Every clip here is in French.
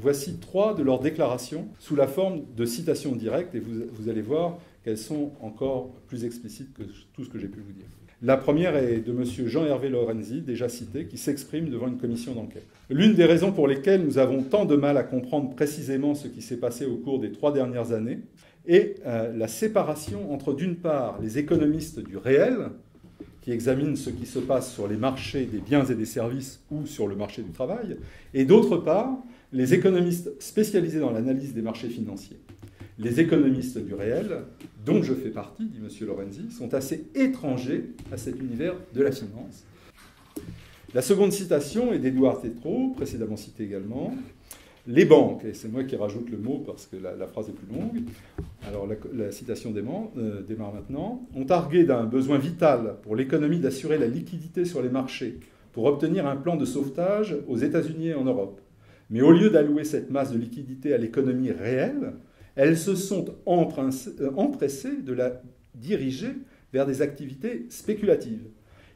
voici 3 de leurs déclarations sous la forme de citations directes, et vous allez voir qu'elles sont encore plus explicites que tout ce que j'ai pu vous dire. La première est de M. Jean-Hervé Lorenzi, déjà cité, qui s'exprime devant une commission d'enquête. L'une des raisons pour lesquelles nous avons tant de mal à comprendre précisément ce qui s'est passé au cours des 3 dernières années est la séparation entre, d'une part, les économistes du réel, qui examinent ce qui se passe sur les marchés des biens et des services ou sur le marché du travail, et d'autre part, les économistes spécialisés dans l'analyse des marchés financiers. Les économistes du réel, dont je fais partie, dit M. Lorenzi, sont assez étrangers à cet univers de la finance. La seconde citation est d'Édouard Tétrault, précédemment cité également. Les banques, et c'est moi qui rajoute le mot parce que la phrase est plus longue, alors la citation démarre maintenant, ont argué d'un besoin vital pour l'économie d'assurer la liquidité sur les marchés pour obtenir un plan de sauvetage aux États-Unis et en Europe. Mais au lieu d'allouer cette masse de liquidité à l'économie réelle, elles se sont empressées de la diriger vers des activités spéculatives.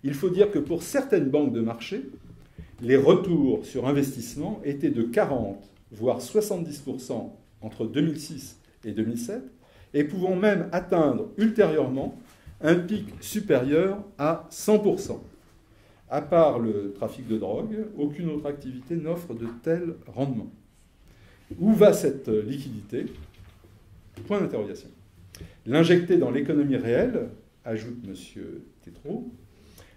Il faut dire que pour certaines banques de marché, les retours sur investissement étaient de 40, voire 70% entre 2006 et 2007, et pouvant même atteindre ultérieurement un pic supérieur à 100%. À part le trafic de drogue, aucune autre activité n'offre de tels rendements. Où va cette liquidité ? Point d'interrogation. L'injecter dans l'économie réelle, ajoute M. Tétrault,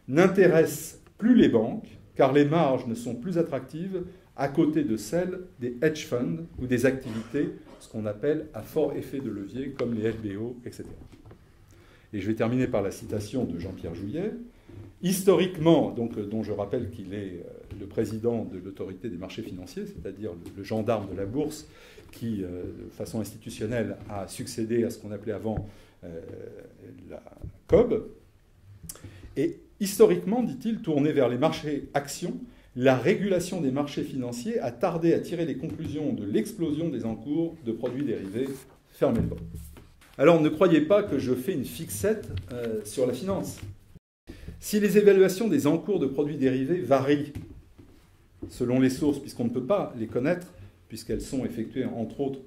n'intéresse plus les banques, car les marges ne sont plus attractives à côté de celles des hedge funds ou des activités, ce qu'on appelle à fort effet de levier, comme les LBO, etc. Et je vais terminer par la citation de Jean-Pierre Jouyet. Historiquement, donc, dont je rappelle qu'il est le président de l'autorité des marchés financiers, c'est-à-dire le gendarme de la bourse qui, de façon institutionnelle, a succédé à ce qu'on appelait avant la COB. Et historiquement, dit-il, tourné vers les marchés actions, la régulation des marchés financiers a tardé à tirer les conclusions de l'explosion des encours de produits dérivés. Fermez le banc. Alors ne croyez pas que je fais une fixette sur la finance. Si les évaluations des encours de produits dérivés varient selon les sources, puisqu'on ne peut pas les connaître, puisqu'elles sont effectuées entre autres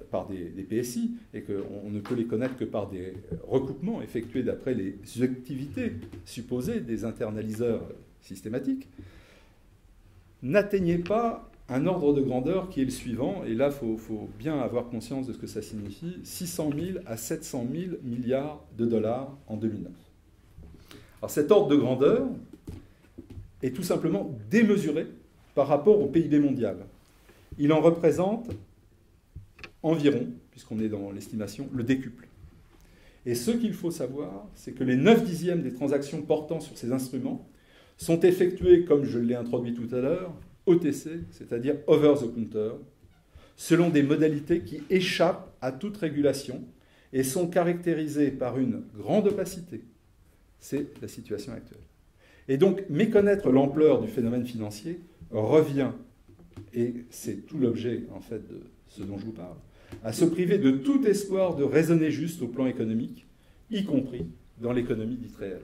par des PSI, et qu'on ne peut les connaître que par des recoupements effectués d'après les activités supposées des internaliseurs systématiques, n'atteignez pas un ordre de grandeur qui est le suivant, et là il faut bien avoir conscience de ce que ça signifie, 600 000 à 700 000 milliards de dollars en 2009. Alors cet ordre de grandeur est tout simplement démesuré par rapport au PIB mondial. Il en représente environ, puisqu'on est dans l'estimation, le décuple. Et ce qu'il faut savoir, c'est que les 9/10 des transactions portant sur ces instruments sont effectuées, comme je l'ai introduit tout à l'heure, OTC, c'est-à-dire over the counter, selon des modalités qui échappent à toute régulation et sont caractérisées par une grande opacité. C'est la situation actuelle. Et donc, méconnaître l'ampleur du phénomène financier revient, et c'est tout l'objet, en fait, de ce dont je vous parle, à se priver de tout espoir de raisonner juste au plan économique, y compris dans l'économie dite réelle.